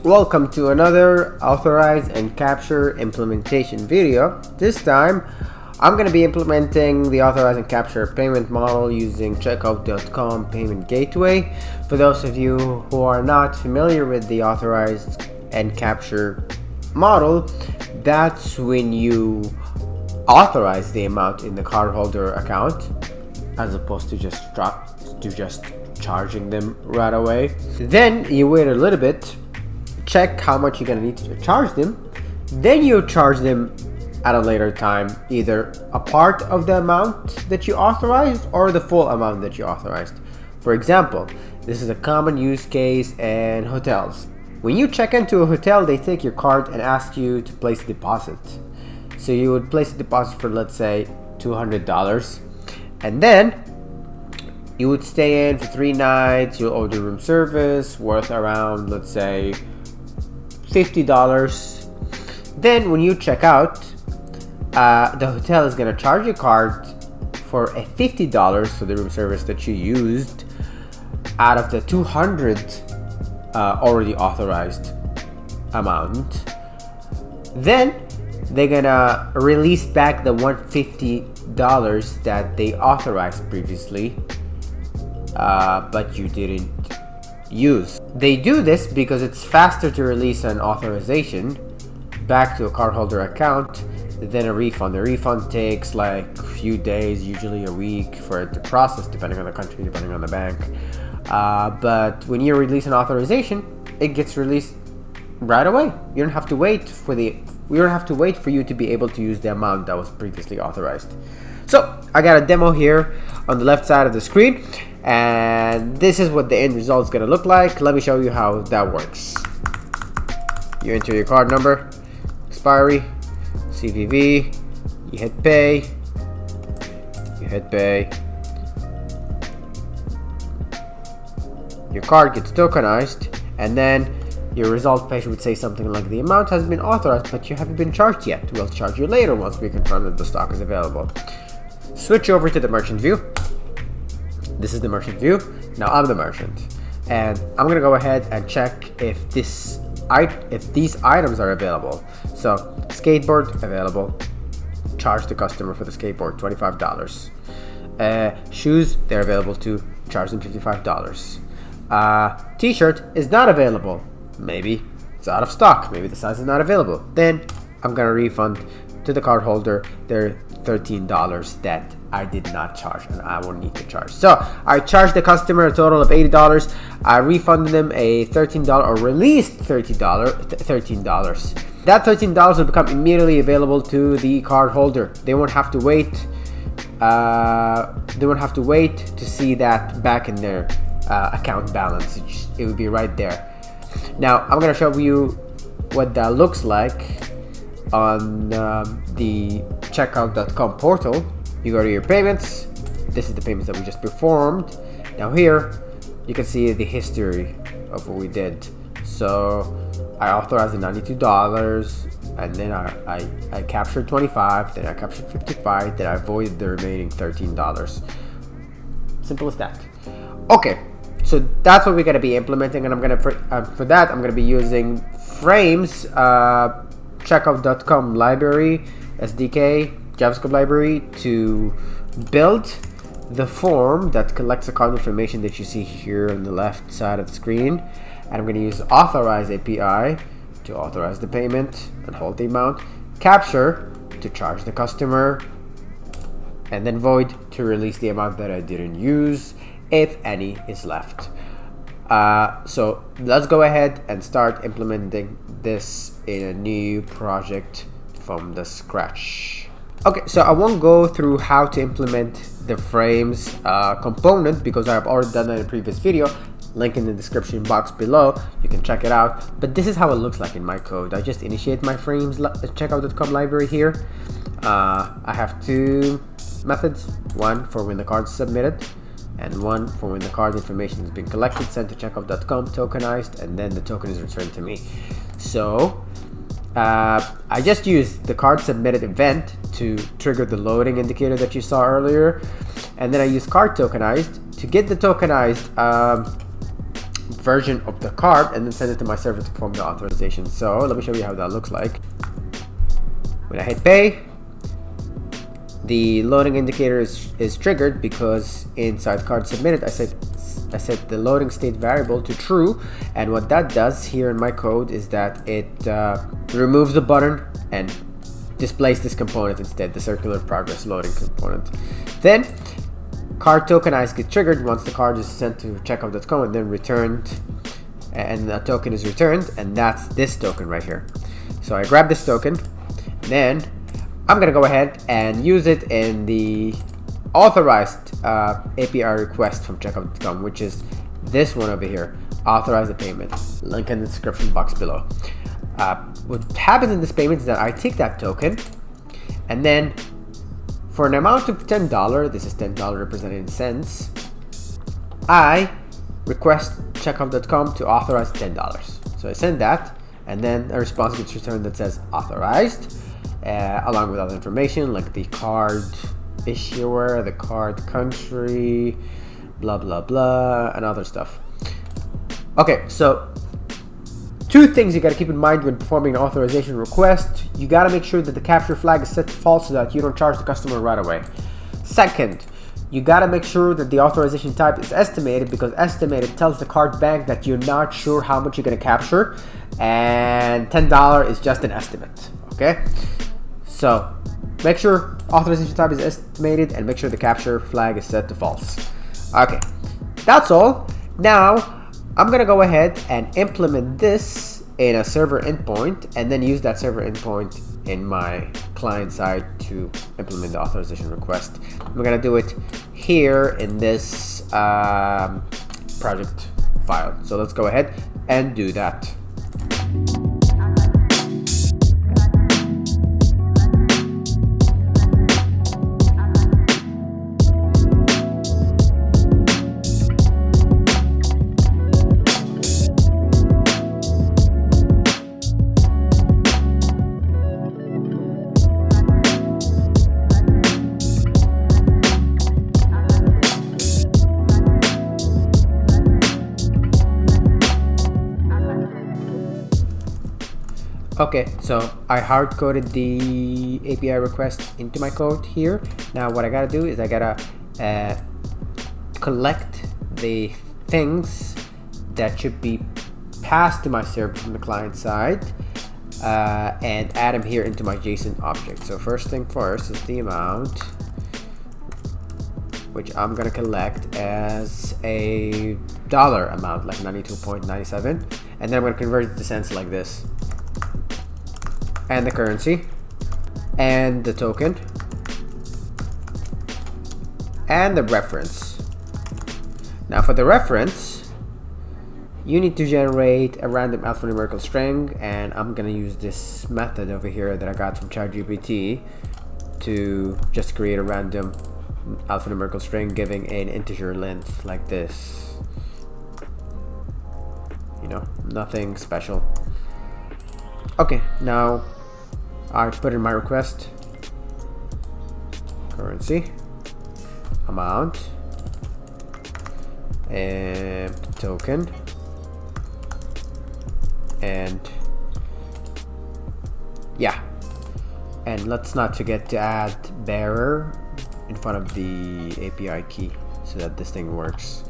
Welcome to another Authorize and Capture implementation video. This time I'm going to be implementing the Authorize and Capture payment model using checkout.com payment gateway. For those of you who are not familiar with the Authorize and Capture model, that's when you authorize the amount in the cardholder account as opposed to just charging them right away. Then you wait a little bit, check how much you're gonna need to charge them, then you charge them at a later time either a part of the amount that you authorized or the full amount that you authorized. For example, this is a common use case in hotels. When you check into a hotel, they take your card and ask you to place a deposit. So you would place a deposit for, let's say, $200, and then you would stay in for 3 nights. You'll order room service worth around, let's say, $50. Then when you check out, the hotel is going to charge your card for a $50 for the room service that you used out of the $200 already authorized amount. Then they're gonna release back the $150 that they authorized previously, but you didn't use. They do this because it's faster to release an authorization back to a cardholder account than a refund. A refund takes like a few days, usually a week, for it to process, depending on the country, depending on the bank. But when you release an authorization, it gets released right away. You don't have to wait for you to be able to use the amount that was previously authorized. So I got a demo here on the left side of the screen, and this is what the end result is going to look like. Let me show you how that works. You enter your card number, expiry, CVV, you hit pay, your card gets tokenized, and then your result page would say something like, the amount has been authorized, but you haven't been charged yet. We'll charge you later once we confirm that the stock is available. Switch over to the merchant view. This is the merchant view. Now I'm the merchant, and I'm gonna go ahead and check if these items are available. So skateboard available. Charge the customer for the skateboard $25. Shoes, they're available too. Charge them $55. T-shirt is not available. Maybe it's out of stock. Maybe the size is not available. Then I'm gonna refund to the cardholder their $13 that I did not charge and I won't need to charge. So I charged the customer a total of $80. I refunded them a $13 or released $13. That $13 will become immediately available to the cardholder. They won't have to wait. To see that back in their account balance. It would be right there. Now I'm gonna show you what that looks like on the checkout.com portal. You go to your payments. This is the payments that we just performed. Now here you can see the history of what we did. So I authorized the $92, and then I captured 25, then I captured 55, then I voided the remaining $13. Simple as that. Okay, so that's what we're gonna be implementing, and I'm gonna for that I'm gonna be using Frames checkout.com library, SDK, JavaScript library to build the form that collects the card information that you see here on the left side of the screen. And I'm going to use Authorize API to authorize the payment and hold the amount, Capture to charge the customer, and then Void to release the amount that I didn't use, if any is left. So let's go ahead and start implementing this in a new project from the scratch. Okay, so I won't go through how to implement the Frames component because I've already done that in a previous video. Link in the description box below. You can check it out. But this is how it looks like in my code. I just initiate my Frames checkout.com library here. I have 2 methods. One for when the card is submitted, and one for when the card information has been collected, sent to checkout.com, tokenized, and then the token is returned to me. So I just used the card submitted event to trigger the loading indicator that you saw earlier, and then I used card tokenized to get the tokenized version of the card and then send it to my server to perform the authorization. So let me show you how that looks like. When I hit pay, the loading indicator is triggered because inside card submitted I set the loading state variable to true, and what that does here in my code is that it removes the button and displays this component instead, the circular progress loading component. Then card tokenized gets triggered once the card is sent to checkout.com and then returned, and a token is returned, and that's this token right here. So I grab this token, then I'm gonna go ahead and use it in the authorized API request from checkout.com, which is this one over here, authorize the payment. Link in the description box below. What happens in this payment is that I take that token, and then for an amount of $10, this is $10 represented in cents, I request checkout.com to authorize $10. So I send that, and then a response gets returned that says authorized, along with other information like the card issuer, the card country, blah blah blah, and other stuff. Okay, so two things you got to keep in mind when performing an authorization request. You got to make sure that the capture flag is set to false so that you don't charge the customer right away. Second, you got to make sure that the authorization type is estimated, because estimated tells the card bank that you're not sure how much you're going to capture, and $10 is just an estimate. Okay, so make sure authorization type is estimated and make sure the capture flag is set to false. Okay, that's all. Now I'm gonna go ahead and implement this in a server endpoint and then use that server endpoint in my client side to implement the authorization request. I'm gonna do it here in this project file. So let's go ahead and do that. Okay, so I hard-coded the API request into my code here. Now what I gotta do is I gotta collect the things that should be passed to my server from the client side and add them here into my JSON object. So first thing first is the amount, which I'm gonna collect as a dollar amount, like 92.97, and then I'm gonna convert it to cents like this. And the currency, and the token, and the reference. Now for the reference, you need to generate a random alphanumerical string, and I'm gonna use this method over here that I got from ChatGPT to just create a random alphanumerical string giving an integer length like this. You know, nothing special. Okay, now I put in my request, currency, amount, and token, and yeah, and let's not forget to add bearer in front of the API key so that this thing works.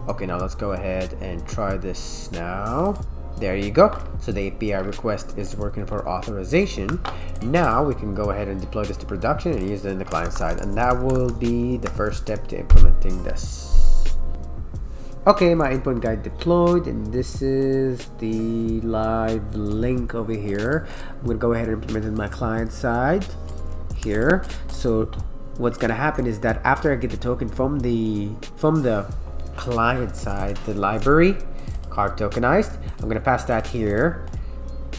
Okay, now let's go ahead and try this now. There you go. So the API request is working for authorization. Now we can go ahead and deploy this to production and use it in the client side, and that will be the first step to implementing this. Okay, my endpoint guide deployed, and this is the live link over here. I'm gonna go ahead and implement it in my client side here. So what's gonna happen is that after I get the token from the client side, the library card tokenized, I'm gonna pass that here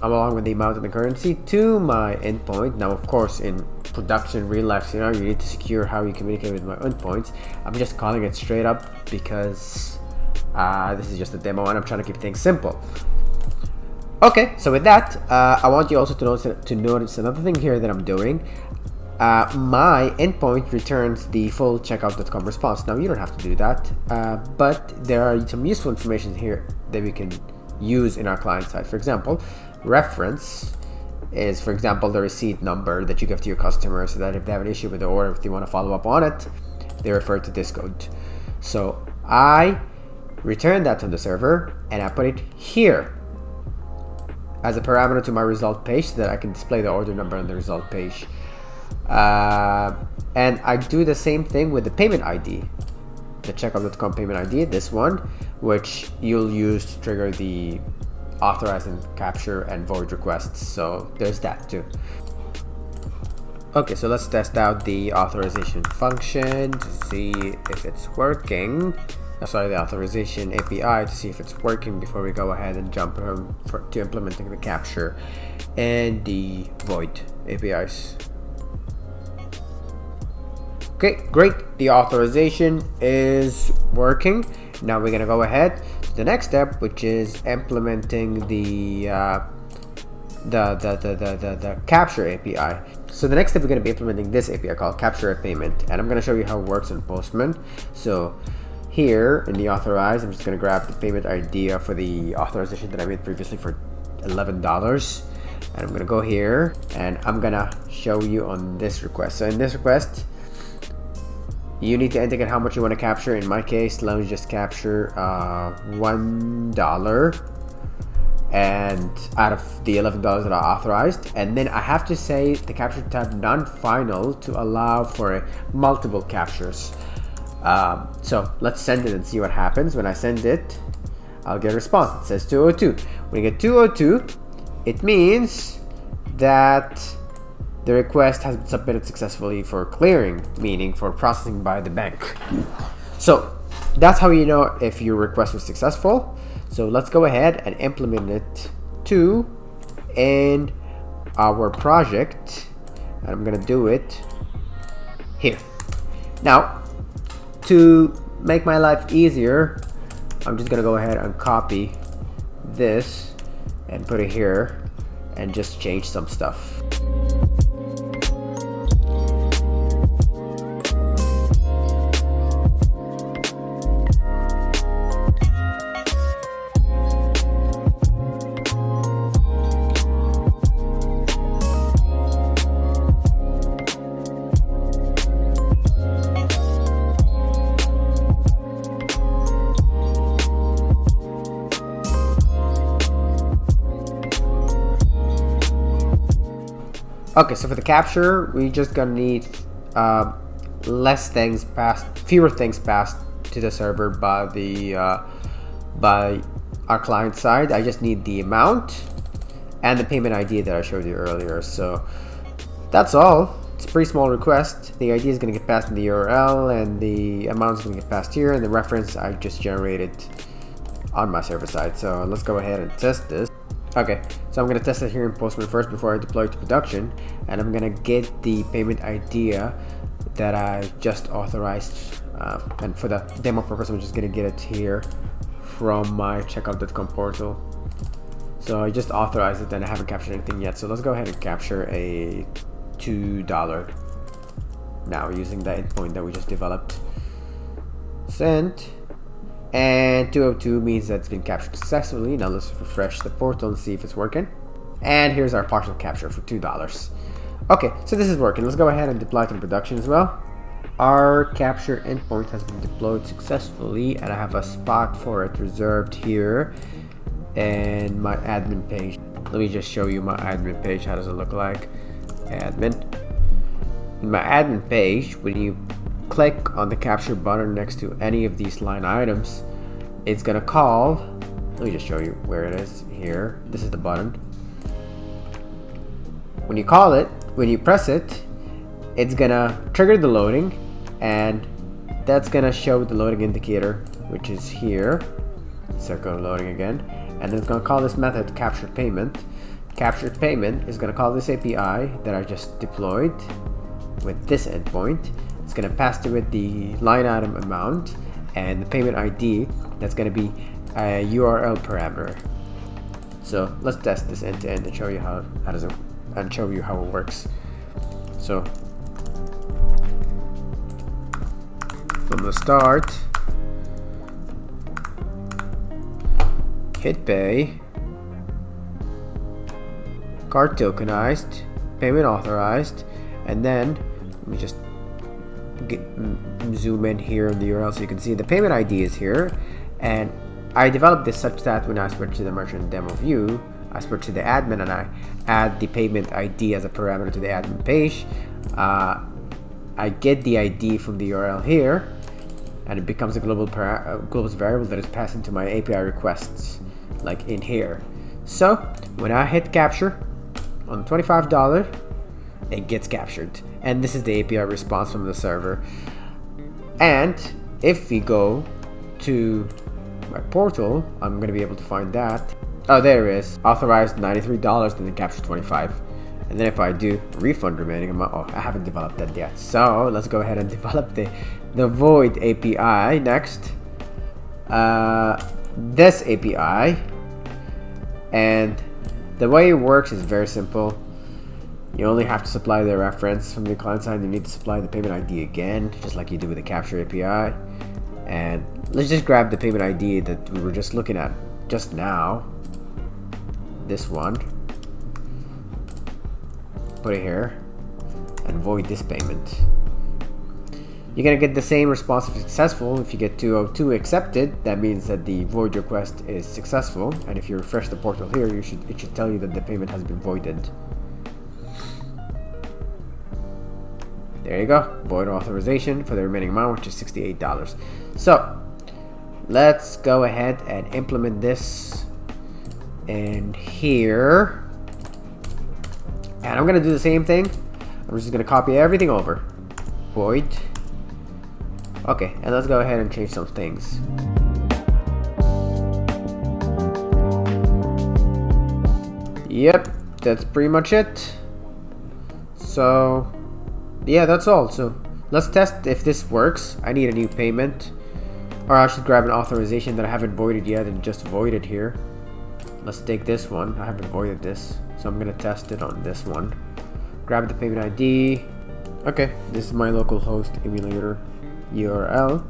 along with the amount of the currency to my endpoint. Now of course in production real life scenario you need to secure how you communicate with my endpoints. I'm just calling it straight up because this is just a demo and I'm trying to keep things simple. Okay, so with that I want you also to notice another thing here that I'm doing. my endpoint returns the full checkout.com response. Now you don't have to do that, but there are some useful information here that we can use in our client side. For example, reference is, for example, the receipt number that you give to your customer, so that if they have an issue with the order, if they want to follow up on it, they refer to this code. So I return that to the server and I put it here as a parameter to my result page so that I can display the order number on the result page. And I do the same thing with the payment ID, the checkout.com payment ID, this one, which you'll use to trigger the authorize and capture and void requests. So there's that too. Okay, so let's test out the authorization function to see if it's working. The authorization API to see if it's working before we go ahead and jump to implementing the capture and the void APIs. Okay, great. The authorization is working. Now we're gonna go ahead to the next step, which is implementing the capture API. So the next step, we're going to be implementing this API called capture a payment, and I'm going to show you how it works in Postman. So here in the authorize, I'm just going to grab the payment idea for the authorization that I made previously for $11, and I'm going to go here and I'm going to show you on this request. So in this request, you need to indicate how much you want to capture. In my case, let me just capture $1 and out of the $11 that I authorized, and then I have to say the capture tab non-final to allow for multiple captures. So let's send it and see what happens. When I send it, I'll get a response. It says 202. When you get 202, it means that the request has been submitted successfully for clearing, meaning for processing by the bank. So that's how you know if your request was successful. So let's go ahead and implement it too in our project, and I'm gonna do it here. Now, to make my life easier, I'm just gonna go ahead and copy this and put it here and just change some stuff. Okay, so for the capture, we just gonna need fewer things passed to the server by our client side. I just need the amount and the payment ID that I showed you earlier. So that's all. It's a pretty small request. The ID is gonna get passed in the URL, and the amount is gonna get passed here, and the reference I just generated on my server side. So let's go ahead and test this. Okay, so I'm going to test it here in Postman first before I deploy it to production, and I'm going to get the payment idea that I just authorized, and for the demo purpose, I'm just going to get it here from my checkout.com portal. So I just authorized it and I haven't captured anything yet. So let's go ahead and capture a $2 now using the endpoint that we just developed. Sent. And 202 means that it's been captured successfully. Now let's refresh the portal and see if it's working. And here's our partial capture for $2. Okay, so this is working. Let's go ahead and deploy it in production as well. Our capture endpoint has been deployed successfully, and I have a spot for it reserved here in my admin page. Let me just show you my admin page. How does it look like? Admin. In my admin page, when you click on the capture button next to any of these line items, it's gonna call. Let me just show you where it is here. This is the button. When you call it, when you press it, it's gonna trigger the loading, and that's gonna show the loading indicator, which is here. Circle loading again, and then it's gonna call this method capture payment. Capture payment is gonna call this API that I just deployed with this endpoint. It's going to pass to it the line item amount and the payment ID. That's going to be a URL parameter. So let's test this end to end and show you how it works. So from the start. Hit pay. Card tokenized. Payment authorized. And then let me just zoom in here on the URL so you can see the payment ID is here. And I developed this such that when I switch to the merchant demo view, I switch to the admin and I add the payment ID as a parameter to the admin page. I get the ID from the URL here, and it becomes a global variable that is passed into my API requests, like in here. So when I hit capture on $25, it gets captured, and this is the API response from the server. And if we go to my portal, I'm going to be able to find that. Oh, there it is. Authorized $93 and then capture 25. And then if I do refund remaining amount, oh, I haven't developed that yet. So let's go ahead and develop the Void API next. This API, and the way it works is very simple. You only have to supply the reference from the client side. You need to supply the payment ID again, just like you do with the Capture API. And let's just grab the payment ID that we were just looking at just now. This one. Put it here and void this payment. You're gonna get the same response if successful. If you get 202 accepted, that means that the void request is successful. And if you refresh the portal here, it should tell you that the payment has been voided. There you go, void authorization for the remaining amount, which is $68. So let's go ahead and implement this in here. And I'm gonna do the same thing. I'm just gonna copy everything over. Void. Okay, and let's go ahead and change some things. Yep, that's pretty much it. So yeah, that's all. So let's test if this works. I need a new payment, or I should grab an authorization that I haven't voided yet and just void it here. Let's take this one. I haven't voided this, so I'm gonna test it on this one. Grab the payment ID. Okay, this is my localhost emulator URL.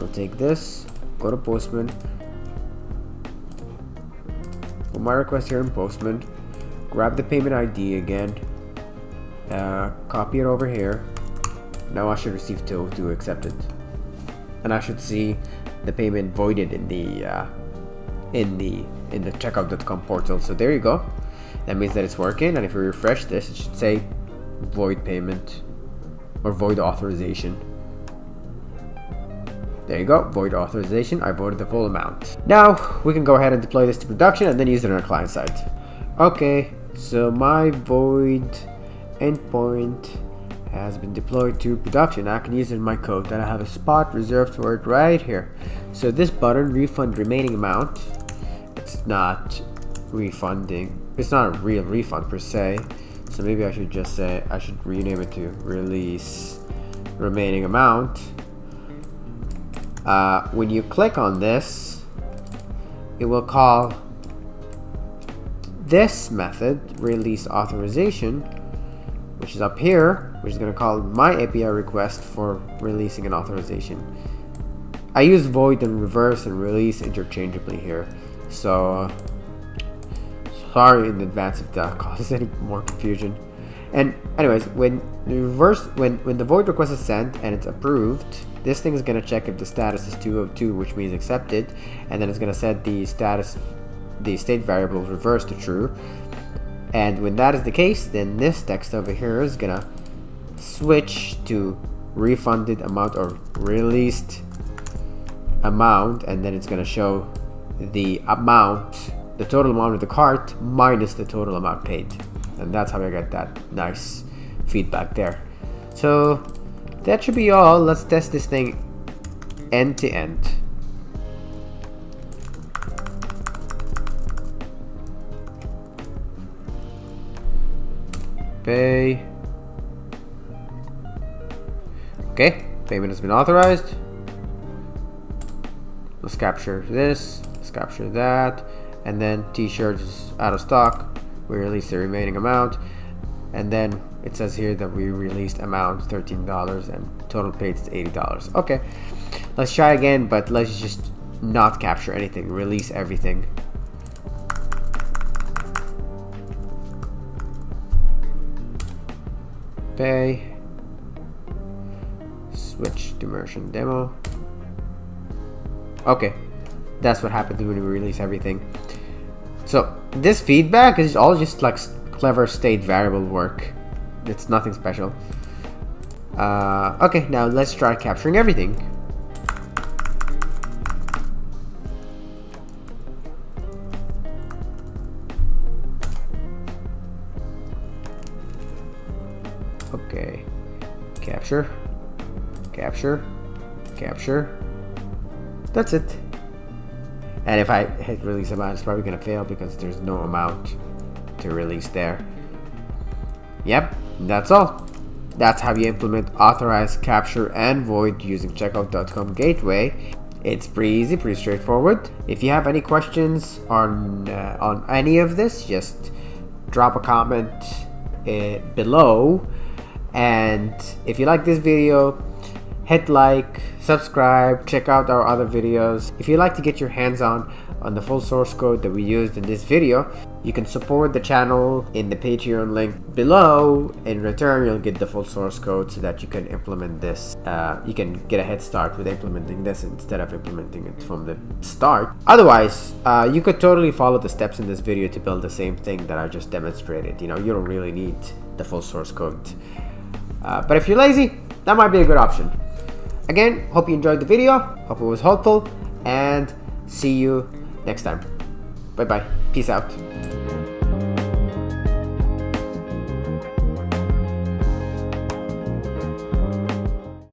I'll take this, go to Postman, put my request here in Postman, grab the payment ID again, copy it over here. Now I should receive 202 accepted, and I should see the payment voided in the checkout.com portal. So there you go. That means that it's working, and if we refresh this, it should say void payment or void authorization. There you go, void authorization. I voided the full amount. Now we can go ahead and deploy this to production and then use it on our client side. Okay, so my void endpoint has been deployed to production. I can use it in my code, and I have a spot reserved for it right here. So this button, refund remaining amount, it's not refunding. It's not a real refund per se. So maybe I should just say, I should rename it to release remaining amount. When you click on this, it will call this method, release authorization, which is up here, which is going to call my API request for releasing an authorization. I use void and reverse and release interchangeably here, so sorry in advance if that causes any more confusion. And anyways, when the void request is sent and it's approved, this thing is going to check if the status is 202, which means accepted, and then it's going to set the state variable reverse to true. And when that is the case, then this text over here is going to switch to refunded amount or released amount, and then it's going to show the amount, the total amount of the cart minus the total amount paid. And that's how I get that nice feedback there. So that should be all. Let's test this thing end to end. Pay. Okay, payment has been authorized. Let's capture this, let's capture that, and then t-shirt is out of stock. We release the remaining amount, and then it says here that we released amount $13 and total paid is $80. Okay, let's try again, but let's just not capture anything, release everything. Pay, switch to merchant demo. Okay, that's what happens when we release everything. So this feedback is all just like clever state variable work. It's nothing special. Okay, now let's try capturing everything. Okay, capture, capture, capture. That's it. And if I hit release amount, it's probably gonna fail because there's no amount to release there. Yep, that's all. That's how you implement Authorize Capture and Void using checkout.com gateway. It's pretty easy, pretty straightforward. If you have any questions on any of this, just drop a comment below. And if you like this video, hit like, subscribe, check out our other videos. If you'd like to get your hands on the full source code that we used in this video, you can support the channel in the Patreon link below. In return, you'll get the full source code so that you can implement this. You can get a head start with implementing this instead of implementing it from the start. Otherwise, you could totally follow the steps in this video to build the same thing that I just demonstrated. You know, you don't really need the full source code. But if you're lazy, that might be a good option. Again, hope you enjoyed the video, hope it was helpful, and see you next time. Bye bye. Peace out.